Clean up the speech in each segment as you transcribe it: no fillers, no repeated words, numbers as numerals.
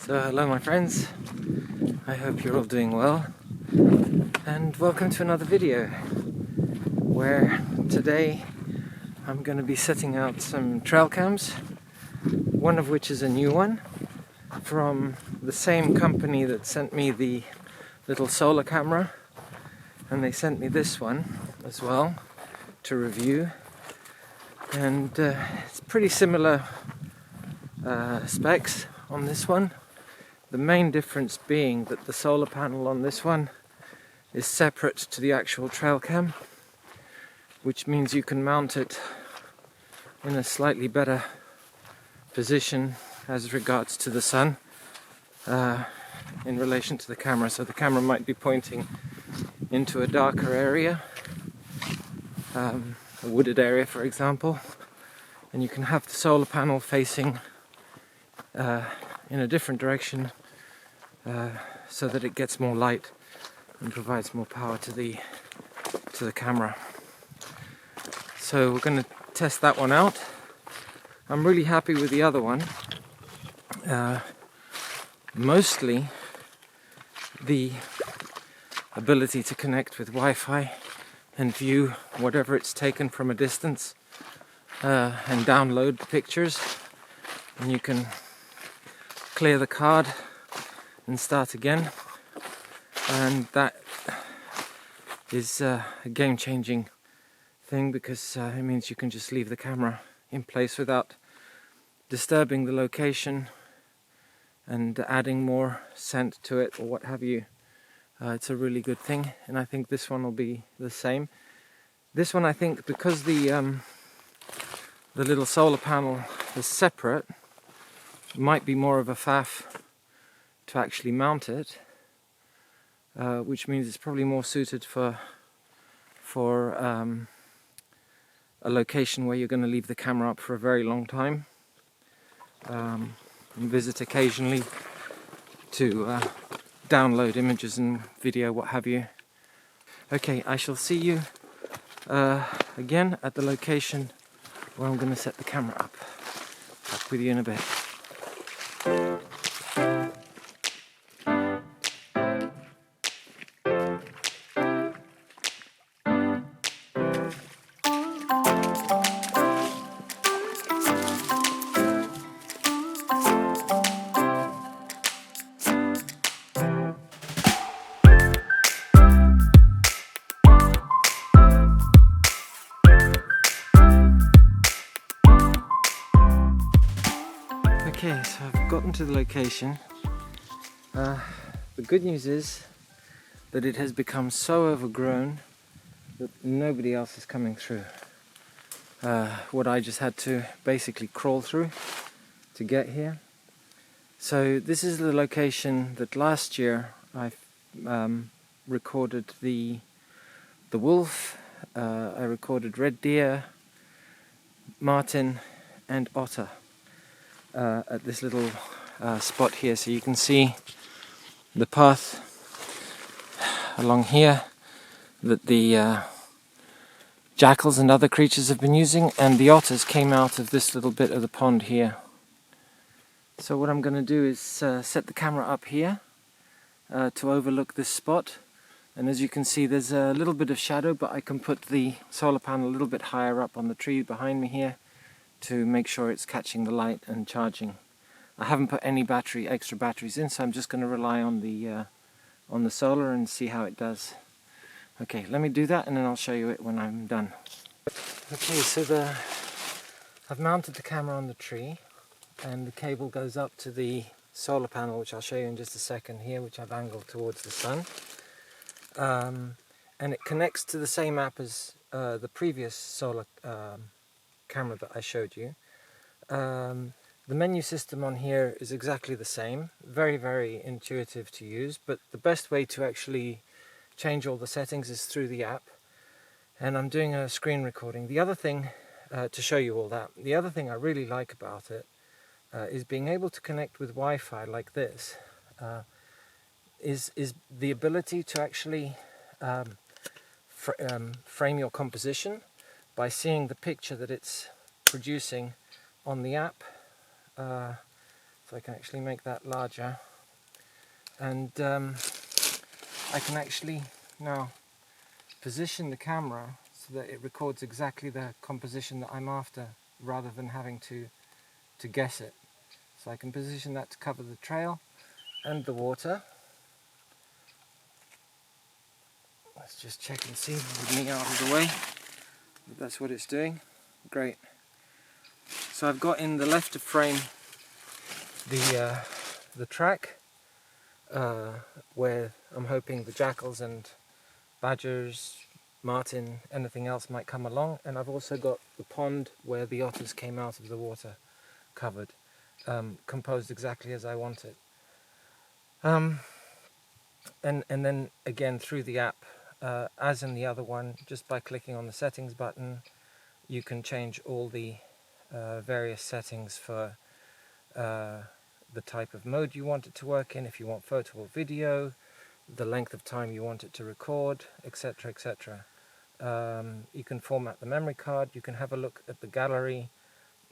So hello my friends, I hope you're all doing well and welcome to another video where today I'm going to be setting out some trail cams, one of which is a new one from the same company that sent me the little solar camera, and they sent me this one as well to review, and it's pretty similar specs on this one. The main difference being that the solar panel on this one is separate to the actual trail cam, which means you can mount it in a slightly better position as regards to the sun in relation to the camera. So the camera might be pointing into a darker area, a wooded area for example, and you can have the solar panel facing in a different direction so that it gets more light and provides more power to the camera. So we're going to test that one out. I'm really happy with the other one. Mostly the ability to connect with Wi-Fi and view whatever it's taken from a distance and download the pictures, and you can clear the card and start again, and that is a game-changing thing because it means you can just leave the camera in place without disturbing the location and adding more scent to it or what have you. It's a really good thing, and I think this one will be the same. This one, I think, because the little solar panel is separate, might be more of a faff to actually mount it, which means it's probably more suited for a location where you're going to leave the camera up for a very long time and visit occasionally to download images and video, what have you. Okay, I shall see you again at the location where I'm going to set the camera up. Back with you in a bit. Okay, so I've gotten to the location. The good news is that it has become so overgrown that nobody else is coming through. What I just had to basically crawl through to get here. So this is the location that last year I recorded the wolf, I recorded red deer, marten and otter. At this little spot here, so you can see the path along here that the jackals and other creatures have been using, and the otters came out of this little bit of the pond here. So what I'm going to do is set the camera up here to overlook this spot, and as you can see there's a little bit of shadow, but I can put the solar panel a little bit higher up on the tree behind me here to make sure it's catching the light and charging. I haven't put any extra batteries in, so I'm just going to rely on the solar and see how it does. Okay, let me do that and then I'll show you it when I'm done. Okay, so I've mounted the camera on the tree, and the cable goes up to the solar panel, which I'll show you in just a second here, which I've angled towards the sun. And it connects to the same app as the previous solar camera that I showed you. The menu system on here is exactly the same, very, very intuitive to use, but the best way to actually change all the settings is through the app, and I'm doing a screen recording. The other thing, to show you all that, the other thing I really like about it is being able to connect with Wi-Fi like this, is the ability to actually frame your composition by seeing the picture that it's producing on the app So I can actually make that larger, and I can actually now position the camera so that it records exactly the composition that I'm after, rather than having to guess it. So I can position that to cover the trail and the water. Let's just check and see with me out of the way. That's what it's doing. Great. So I've got in the left of frame the track where I'm hoping the jackals and badgers, marten, anything else might come along, and I've also got the pond where the otters came out of the water covered, composed exactly as I want it. And then again through the app, as in the other one, just by clicking on the settings button, you can change all the various settings for the type of mode you want it to work in, if you want photo or video, the length of time you want it to record, etc, etc. You can format the memory card, you can have a look at the gallery,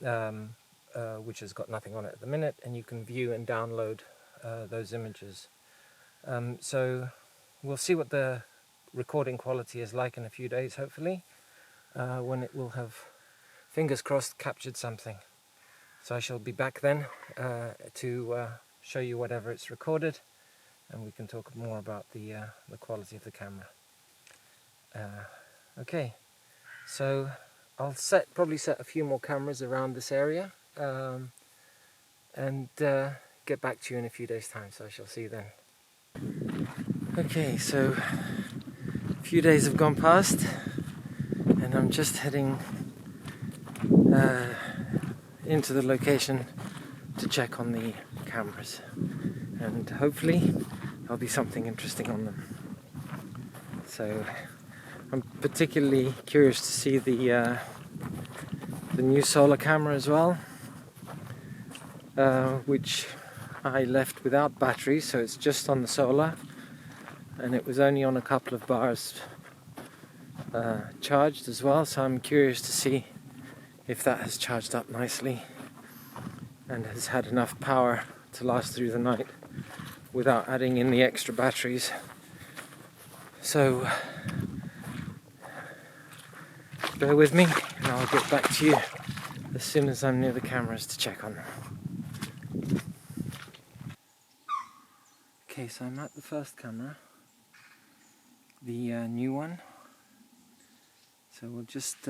which has got nothing on it at the minute, and you can view and download those images. So we'll see what the recording quality is like in a few days, hopefully, when it will have, fingers crossed, captured something. So I shall be back then to show you whatever it's recorded, and we can talk more about the quality of the camera. Okay, so I'll probably set a few more cameras around this area, and get back to you in a few days' time, so I shall see you then. Okay, so a few days have gone past, and I'm just heading into the location to check on the cameras, and hopefully there'll be something interesting on them. So I'm particularly curious to see the new solar camera as well, which I left without battery, so it's just on the solar, and it was only on a couple of bars charged as well, so I'm curious to see if that has charged up nicely and has had enough power to last through the night without adding in the extra batteries. So bear with me, and I'll get back to you as soon as I'm near the cameras to check on them. Okay, so I'm at the first camera, the new one. So we'll just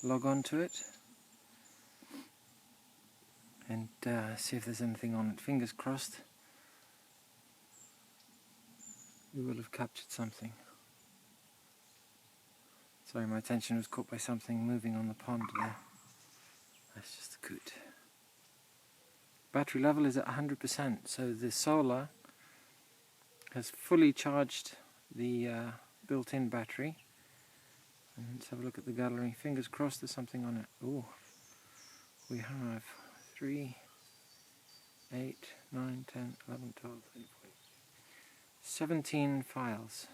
log on to it and see if there's anything on it. Fingers crossed we will have captured something. Sorry, my attention was caught by something moving on the pond there. That's just a coot. Battery level is at 100%, so the solar has fully charged the built-in battery. And let's have a look at the gallery. Fingers crossed there's something on it. Oh, we have 3, 8, 9, 10, 11, 12, 13, 14, 17 files.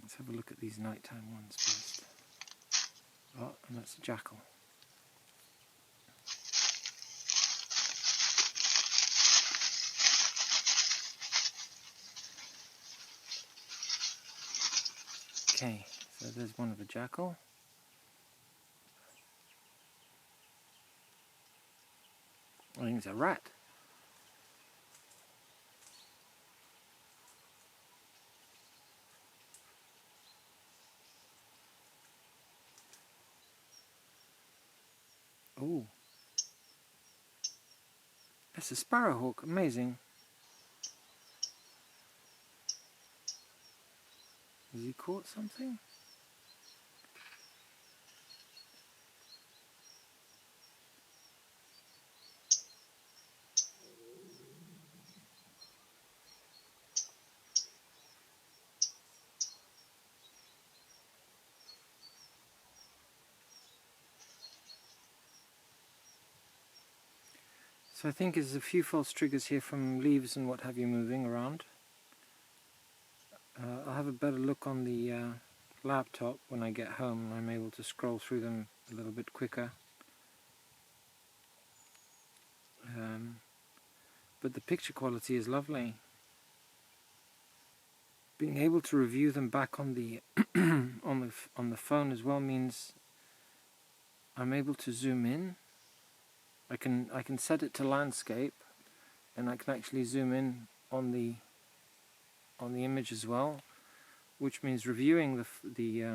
Let's have a look at these nighttime ones first. Oh, and that's a jackal. Okay, so there's one of a jackal. I think it's a rat. Oh, that's a sparrowhawk. Amazing. Has he caught something? So I think there's a few false triggers here from leaves and what have you moving around. I'll have a better look on the laptop when I get home and I'm able to scroll through them a little bit quicker. but the picture quality is lovely. Being able to review them back on the on the phone as well means I'm able to zoom in. I can set it to landscape, and I can actually zoom in on the image as well, which means reviewing the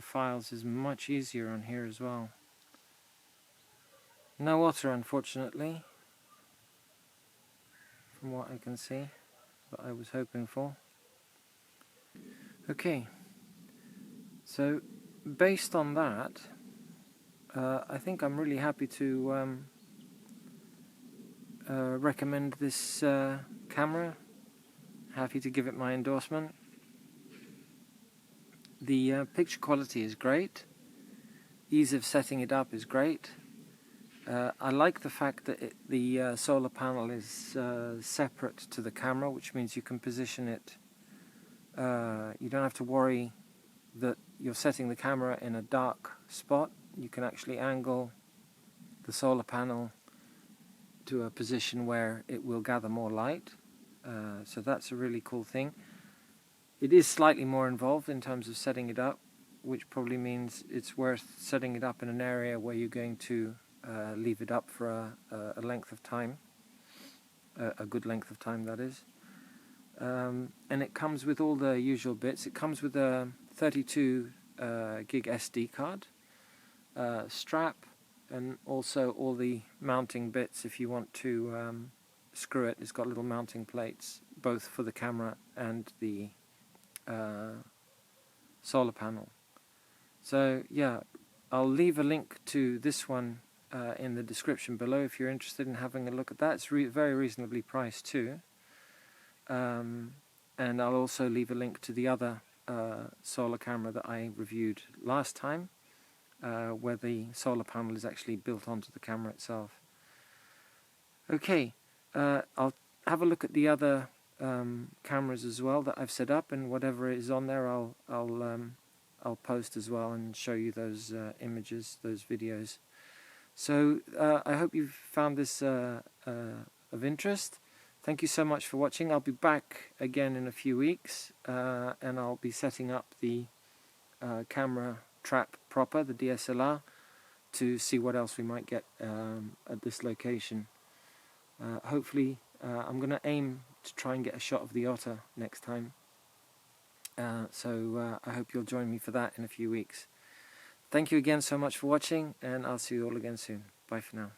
files is much easier on here as well. No otter, unfortunately, from what I can see, that I was hoping for. Okay, so based on that, I think I'm really happy to recommend this camera. Happy to give it my endorsement. The picture quality is great. Ease of setting it up is great. I like the fact that the solar panel is separate to the camera, which means you can position it. You don't have to worry that you're setting the camera in a dark spot. You can actually angle the solar panel to a position where it will gather more light. So that's a really cool thing. It is slightly more involved in terms of setting it up, which probably means it's worth setting it up in an area where you're going to leave it up for a length of time, a good length of time, that is. And it comes with all the usual bits. It comes with a 32 gig SD card, strap, and also all the mounting bits if you want to screw it. It's got little mounting plates, both for the camera and the solar panel. So yeah, I'll leave a link to this one in the description below if you're interested in having a look at that. It's very reasonably priced too. And I'll also leave a link to the other solar camera that I reviewed last time, where the solar panel is actually built onto the camera itself. Okay, I'll have a look at the other cameras as well that I've set up, and whatever is on there I'll post as well and show you those images, those videos. So I hope you've found this of interest. Thank you so much for watching. I'll be back again in a few weeks, and I'll be setting up the camera trap proper, the DSLR, to see what else we might get at this location. Hopefully, I'm going to aim to try and get a shot of the otter next time. So I hope you'll join me for that in a few weeks. Thank you again so much for watching, and I'll see you all again soon. Bye for now.